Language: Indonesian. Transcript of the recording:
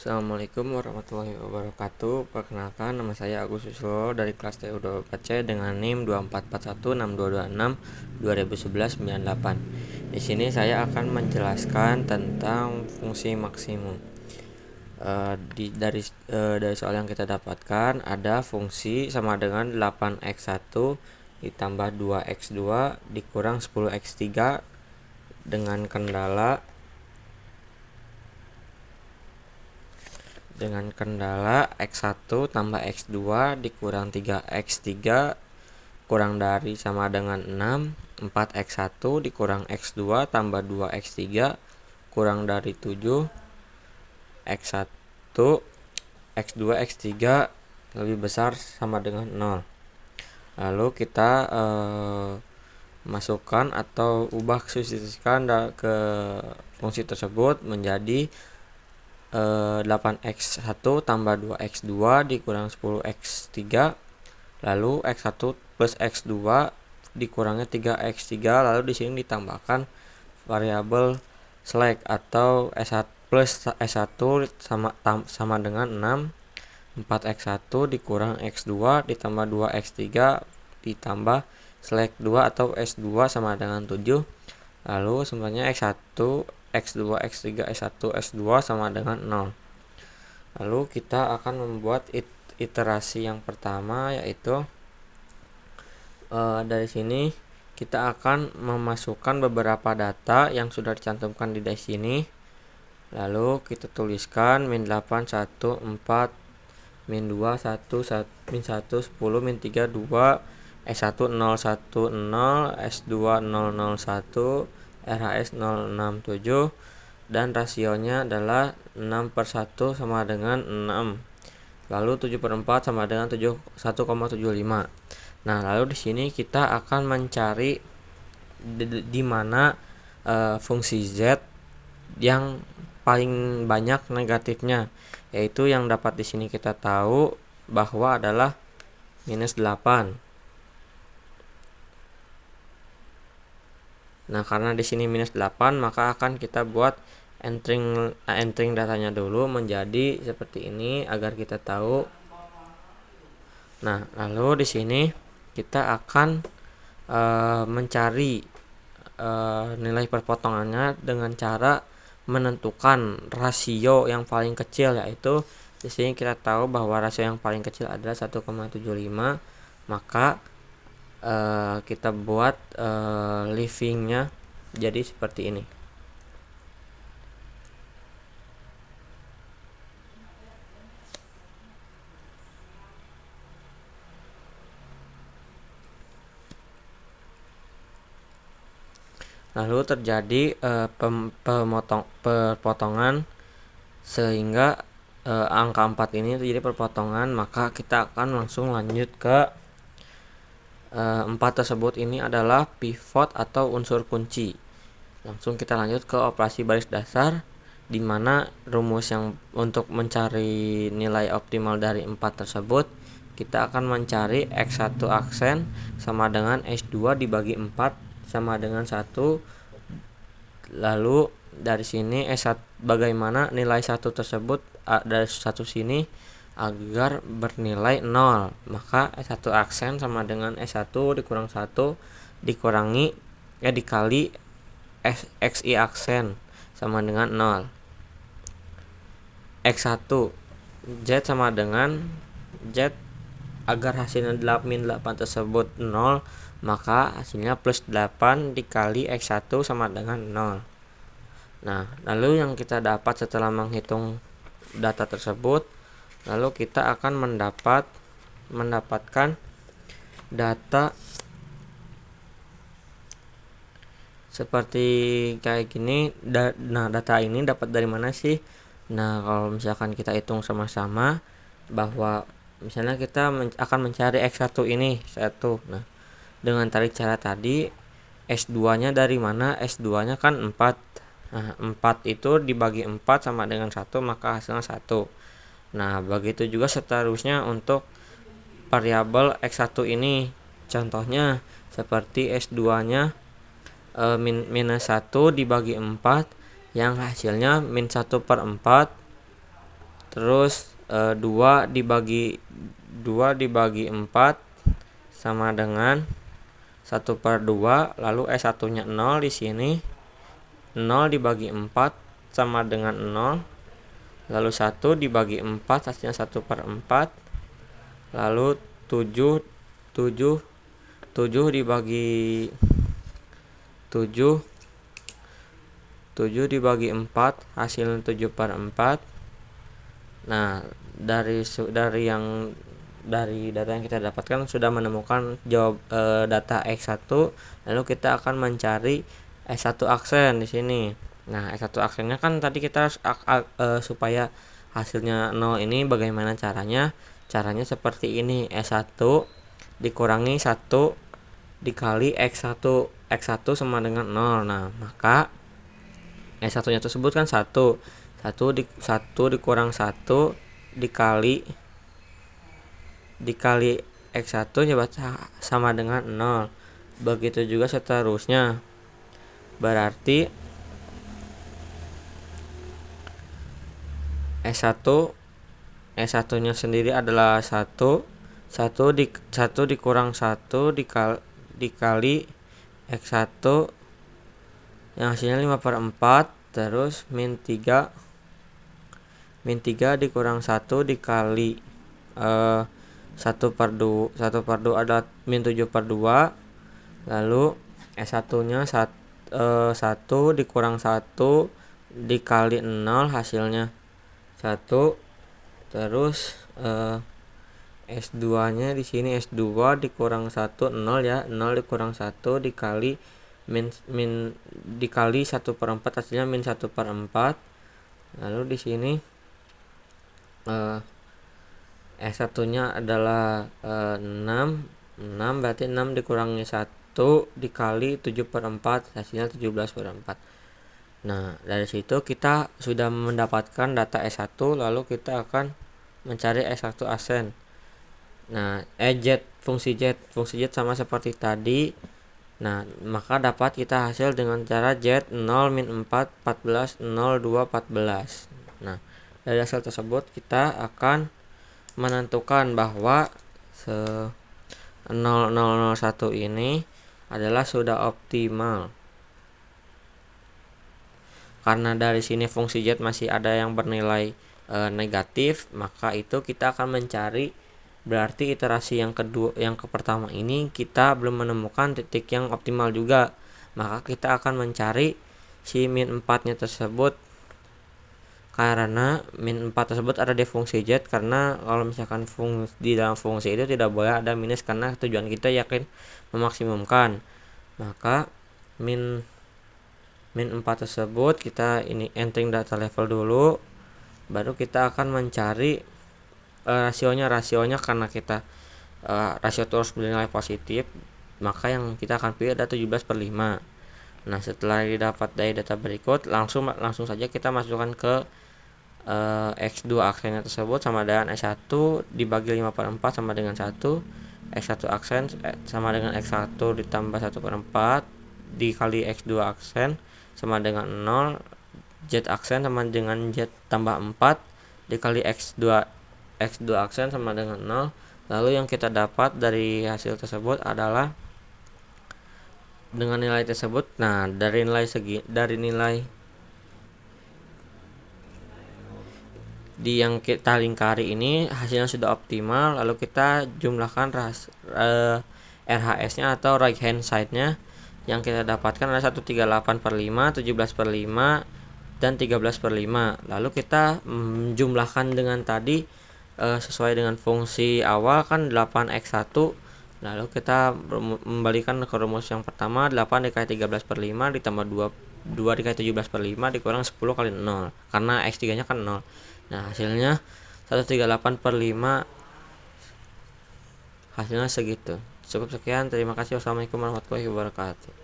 Assalamualaikum warahmatullahi wabarakatuh. Perkenalkan, nama saya Agus Susilo dari kelas TU24C dengan NIM 24416226 2011-98. Di sini saya akan menjelaskan tentang fungsi maksimum. Dari soal yang kita dapatkan, ada fungsi sama dengan 8x1 ditambah 2x2 dikurang 10x3 dengan kendala x1 tambah x2 dikurang 3x3 kurang dari sama dengan 6. 4x1 dikurang x2 tambah 2x3 kurang dari 7. x1, x2, x3 lebih besar sama dengan 0. Lalu kita masukkan atau ubah substitusikan ke fungsi tersebut menjadi 8x1 tambah 2x2 dikurang 10x3, lalu x1 plus x2 dikurangnya 3x3, lalu di sini ditambahkan variabel slack atau s1 plus s1 sama dengan 6. 4x1 dikurang x2 ditambah 2x3 ditambah slack 2 atau s2 sama dengan 7. Lalu sebenarnya x1, x2, x3, s1, s2 sama dengan 0. Lalu kita akan membuat iterasi yang pertama, yaitu dari sini kita akan memasukkan beberapa data yang sudah dicantumkan di sini. Lalu kita tuliskan min 8 1 4 min 2 1 min 1 10 min 3 2 S1 010 S2 001 RHS 067 dan rasionya adalah 6/1 sama dengan 6. Lalu 7/4 sama dengan 1,75. Nah, lalu di sini kita akan mencari di mana fungsi Z yang paling banyak negatifnya, yaitu yang dapat di sini kita tahu bahwa adalah minus 8. Nah, karena di sini minus 8, maka akan kita buat entering datanya dulu menjadi seperti ini agar kita tahu. Nah, lalu di sini kita akan mencari nilai perpotongannya dengan cara menentukan rasio yang paling kecil, yaitu di sini kita tahu bahwa rasio yang paling kecil adalah 1,75, maka kita buat livingnya jadi seperti ini. Lalu terjadi perpotongan sehingga angka 4 ini terjadi perpotongan, maka kita akan langsung lanjut ke 4 tersebut. Ini adalah pivot atau unsur kunci. Langsung kita lanjut ke operasi baris dasar, di mana rumus yang untuk mencari nilai optimal dari 4 tersebut, kita akan mencari x1 aksen sama dengan s2 dibagi 4 sama dengan 1. Lalu dari sini S1, bagaimana nilai 1 tersebut dari 1 sini agar bernilai 0, maka S1 aksen sama dengan S1 dikurang 1 dikali XI aksen sama dengan 0. X1 Z sama dengan Z, agar hasilnya min 8 tersebut 0, maka hasilnya plus 8 dikali X1 sama dengan 0. Nah, lalu yang kita dapat setelah menghitung data tersebut, lalu kita akan mendapatkan data seperti kayak gini. Nah, data ini dapat dari mana sih? Nah, kalau misalkan kita hitung sama-sama bahwa misalnya kita akan mencari X1 ini 1. Nah, dengan cara tadi, S2-nya dari mana? S2-nya kan 4. Nah, 4 itu dibagi 4 sama dengan 1, maka hasilnya 1. Nah, begitu juga seterusnya untuk variabel X1 ini. Contohnya seperti S2-nya minus 1 dibagi 4 yang hasilnya min 1/4 terus 2 dibagi 4 sama dengan 1/2, lalu S1 nya 0 di sini. 0 dibagi 4 sama dengan 0, lalu 1 dibagi 4 hasilnya 1/4, lalu 7 dibagi 4 hasilnya 7/4. Nah, dari data yang kita dapatkan sudah menemukan data X1, lalu kita akan mencari S1 aksen di sini. Nah, S1 aksennya kan tadi kita supaya hasilnya 0 ini bagaimana caranya? Caranya seperti ini, S1 dikurangi 1 dikali X1 sama dengan 0. Nah, maka S1 nya tersebut kan 1 dikurang 1 dikali X1 sama dengan 0. Begitu juga seterusnya. Berarti S1 nya sendiri adalah 1 dikurang 1 dikali X1 yang hasilnya 5/4, terus min 3 dikurang 1 dikali 1/2 adalah min 7/2, lalu S1 nya 1 dikurang 1 dikali 0 hasilnya 1, terus S2 nya di sini S2 dikurang 1 0 ya, 0 dikurang 1 dikali dikali 1/4 hasilnya min 1/4. Lalu di sini S1 nya adalah 6 berarti 6 dikurangi 1 dikali 7/4 hasilnya 17/4. Nah, dari situ kita sudah mendapatkan data S1, lalu kita akan mencari S1 aksen. Nah, fungsi Z sama seperti tadi. Nah, maka dapat kita hasil dengan cara Z 0 min 4 14 0 2 14. Nah, dari hasil tersebut kita akan menentukan bahwa 0001 ini adalah sudah optimal. Karena dari sini fungsi Z masih ada yang bernilai negatif, maka itu kita akan mencari, berarti iterasi yang pertama ini kita belum menemukan titik yang optimal juga. Maka kita akan mencari si min 4 nya tersebut, karena min 4 tersebut ada di fungsi Z. Karena kalau misalkan di dalam fungsi itu tidak boleh ada minus, karena tujuan kita yakin memaksimumkan. Maka min 4 tersebut kita entering data level dulu, baru kita akan mencari rasionya karena kita rasio terus bernilai positif, maka yang kita akan pilih ada 17/5. Nah, setelah didapat dari data berikut, langsung saja kita masukkan ke X2 aksennya tersebut sama dengan S1 dibagi 5/4 sama dengan 1, X1 aksen sama dengan X1 ditambah 1/4 dikali X2 aksen sama dengan 0, Z aksen sama dengan Z tambah 4 dikali X2 aksen sama dengan 0. Lalu yang kita dapat dari hasil tersebut adalah dengan nilai tersebut. Nah, dari nilai di yang kita lingkari ini hasilnya sudah optimal, lalu kita jumlahkan RHS-nya atau right hand side-nya. Yang kita dapatkan adalah 138/5, 17/5, dan 13/5. Lalu kita jumlahkan dengan tadi sesuai dengan fungsi awal kan 8x1. Lalu kita membalikan ke rumus yang pertama, 8 dikali 13/5 ditambah 2 dikali 17/5 dikurang 10 kali 0, karena x3 nya kan 0. Nah, hasilnya 138/5, hasilnya segitu. Cukup sekian, terima kasih. Wassalamualaikum warahmatullahi wabarakatuh.